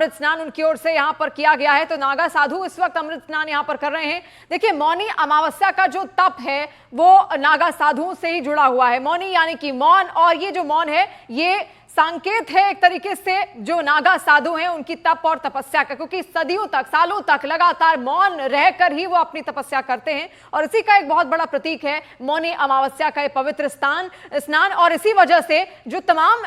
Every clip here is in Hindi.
अमृत स्नान उनकी ओर से यहां पर किया गया है। तो नागा साधु इस वक्त अमृत स्नान यहां पर कर रहे हैं। देखिए, मौनी अमावस्या का जो तप है वो नागा साधुओं से ही जुड़ा हुआ है। मौनी यानी कि मौन, और ये जो मौन है ये संकेत है एक तरीके से जो नागा साधु हैं उनकी तप और तपस्या का, क्योंकि सदियों तक, सालों तक लगातार मौन रहकर ही वो अपनी तपस्या करते हैं। और इसी का एक बहुत बड़ा प्रतीक है मौनी अमावस्या का ये पवित्र स्नान। और इसी वजह से जो तमाम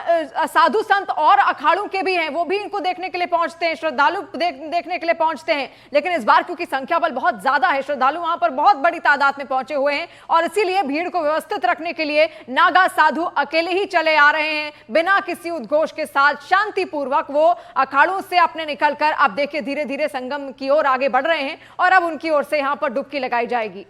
साधु संत और अखाड़ों के भी हैं वो भी इनको देखने के लिए पहुंचते हैं, श्रद्धालु देखने के लिए पहुंचते हैं। लेकिन इस बार क्योंकि संख्या बल बहुत ज्यादा है, श्रद्धालु वहां पर बहुत बड़ी तादाद में पहुंचे हुए हैं और इसीलिए भीड़ को व्यवस्थित रखने के लिए नागा साधु अकेले ही चले आ रहे हैं, बिना किसी उद्घोष के साथ शांतिपूर्वक वो अखाड़ों से अपने निकलकर अब देखिए धीरे धीरे संगम की ओर आगे बढ़ रहे हैं और अब उनकी ओर से यहां पर डुबकी लगाई जाएगी।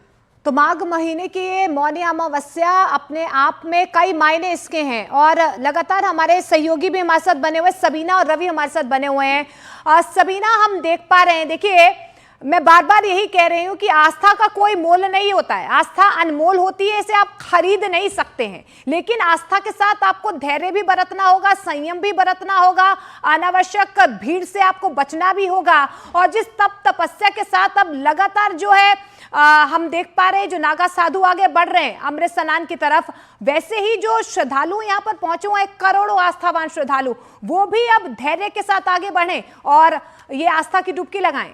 तो माघ महीने की ये मौनी अमावस्या अपने आप में कई मायने इसके हैं और लगातार हमारे सहयोगी भी हमारे साथ बने हुए, सबीना और रवि हमारे साथ बने हुए हैं। सबीना, हम देख पा रहे हैं, देखिए मैं बार बार यही कह रही हूं कि आस्था का कोई मोल नहीं होता है, आस्था अनमोल होती है, इसे आप खरीद नहीं सकते हैं। लेकिन आस्था के साथ आपको धैर्य भी बरतना होगा, संयम भी बरतना होगा, अनावश्यक भीड़ से आपको बचना भी होगा। और जिस तप तपस्या के साथ अब लगातार जो है हम देख पा रहे हैं जो नागा साधु आगे बढ़ रहे हैं अमृत स्नान की तरफ, वैसे ही जो श्रद्धालु यहाँ पर पहुंचे हुए हैं, करोड़ों आस्थावान श्रद्धालु, वो भी अब धैर्य के साथ आगे बढ़ें और ये आस्था की डुबकी लगाएं।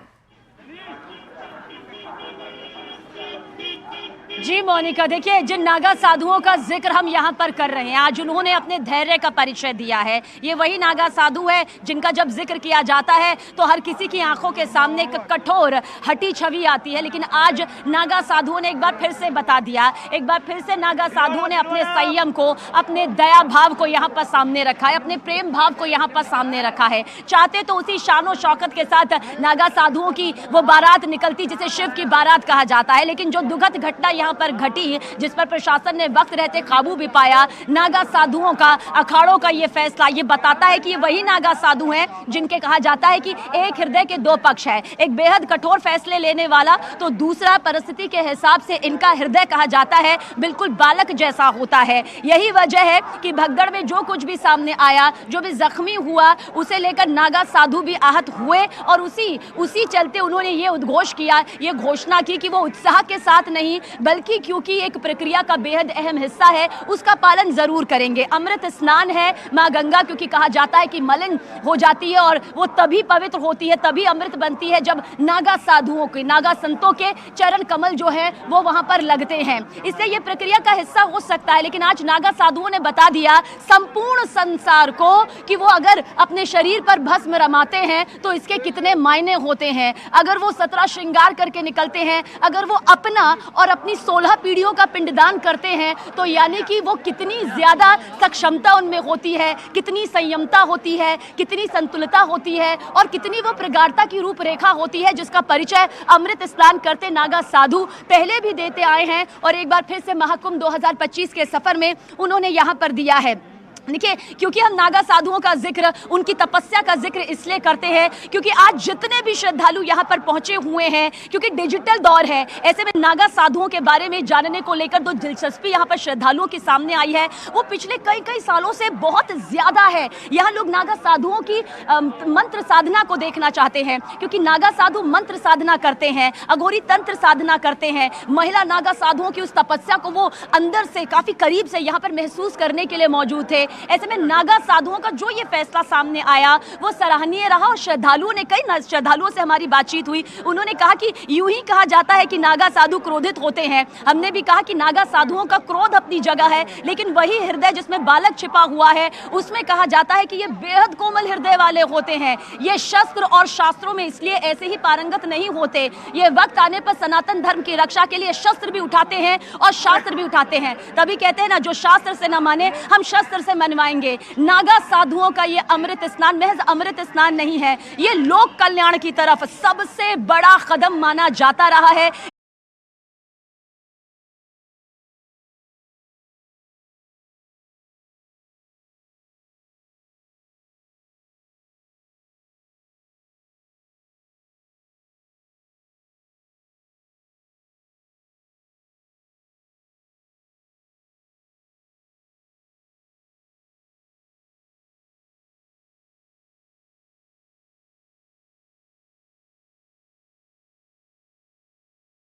जी मोनिका, देखिए जिन नागा साधुओं का जिक्र हम यहाँ पर कर रहे हैं, आज उन्होंने अपने धैर्य का परिचय दिया है। ये वही नागा साधु है जिनका जब जिक्र किया जाता है तो हर किसी की आंखों के सामने एक कठोर हटी छवि आती है। लेकिन आज नागा साधुओं ने एक बार फिर से बता दिया, एक बार फिर से नागा साधुओं ने अपने संयम को, अपने दया भाव को यहाँ पर सामने रखा है, अपने प्रेम भाव को यहाँ पर सामने रखा है। चाहते तो उसी शानो शौकत के साथ नागा साधुओं की वो बारात निकलती जिसे शिव की बारात कहा जाता है। लेकिन जो दुखद घटना यहाँ पर घटी, जिस पर प्रशासन ने वक्त रहते काबू भी पाया, नागा साधुओं का, अखाड़ों का ये फैसला ये बताता है कि ये वही नागा साधु हैं जिनके कहा जाता है कि एक हृदय के दो पक्ष है, एक बेहद कठोर फैसले लेने वाला, तो दूसरा परिस्थिति के हिसाब से इनका हृदय कहा जाता है बिल्कुल बालक जैसा होता है। यही वजह है कि भगदड़ में जो कुछ भी सामने आया, जो भी जख्मी हुआ, उसे लेकर नागा साधु भी आहत हुए और उसी चलते उन्होंने ये उद्घोष किया, ये घोषणा की कि वो उत्साह के साथ नहीं बल्कि क्योंकि एक प्रक्रिया का बेहद अहम हिस्सा है उसका पालन जरूर करेंगे। अमृत स्नान है, माँ गंगा क्योंकि कहा जाता है कि मलिन हो जाती है और वो तभी पवित्र होती है, तभी अमृत बनती है जब नागा साधुओं के, नागा संतों के चरण कमल जो है वो वहां पर लगते हैं। इसलिए ये प्रक्रिया का हिस्सा हो सकता है। लेकिन आज नागा साधुओं ने बता दिया संपूर्ण संसार को कि वो अगर अपने शरीर पर भस्म रमाते हैं तो इसके कितने मायने होते हैं। अगर वो 17 श्रृंगार करके निकलते हैं, अगर वो अपना और अपनी 16 पीढ़ियों का पिंडदान करते हैं, तो यानी कि वो कितनी ज्यादा सक्षमता उनमें होती है, कितनी संयमता होती है, कितनी संतुलिता होती है और कितनी वो प्रगाढ़ता की रूपरेखा होती है, जिसका परिचय अमृत स्नान करते नागा साधु पहले भी देते आए हैं और एक बार फिर से महाकुंभ 2025 के सफर में उन्होंने यहां पर दिया है। देखिए, क्योंकि हम नागा साधुओं का जिक्र, उनकी तपस्या का जिक्र इसलिए करते हैं क्योंकि आज जितने भी श्रद्धालु यहाँ पर पहुंचे हुए हैं, क्योंकि डिजिटल दौर है, ऐसे में नागा साधुओं के बारे में जानने को लेकर जो दिलचस्पी यहाँ पर श्रद्धालुओं के सामने आई है वो पिछले कई सालों से बहुत ज्यादा है। यहाँ लोग नागा साधुओं की मंत्र साधना को देखना चाहते हैं, क्योंकि नागा साधु मंत्र साधना करते हैं, अघोरी तंत्र साधना करते हैं। महिला नागा साधुओं की उस तपस्या को वो अंदर से काफी करीब से यहाँ पर महसूस करने के लिए मौजूद थे। ऐसे में नागा साधुओं का जो ये फैसला सामने आया वो सराहनीय रहा और श्रद्धालुओं ने, कई श्रद्धालुओं से हमारी बातचीत हुई, उन्होंने कहा कि यूं ही कहा जाता है कि नागा साधु क्रोधित होते हैं। हमने भी कहा कि नागा साधुओं का क्रोध अपनी जगह है, लेकिन वही हृदय जिसमें बालक छिपा हुआ है उसमें कहा जाता है कि ये बेहद कोमल हृदय वाले होते हैं। ये शस्त्र और शास्त्रों में इसलिए ऐसे ही पारंगत नहीं होते, ये वक्त आने पर सनातन धर्म की रक्षा के लिए शस्त्र भी उठाते हैं और शास्त्र भी उठाते हैं। तभी कहते हैं ना, जो शास्त्र से न माने हम शस्त्र से मनवाएंगे। नागा साधुओं का ये अमृत स्नान महज अमृत स्नान नहीं है, ये लोक कल्याण की तरफ सबसे बड़ा कदम माना जाता रहा है।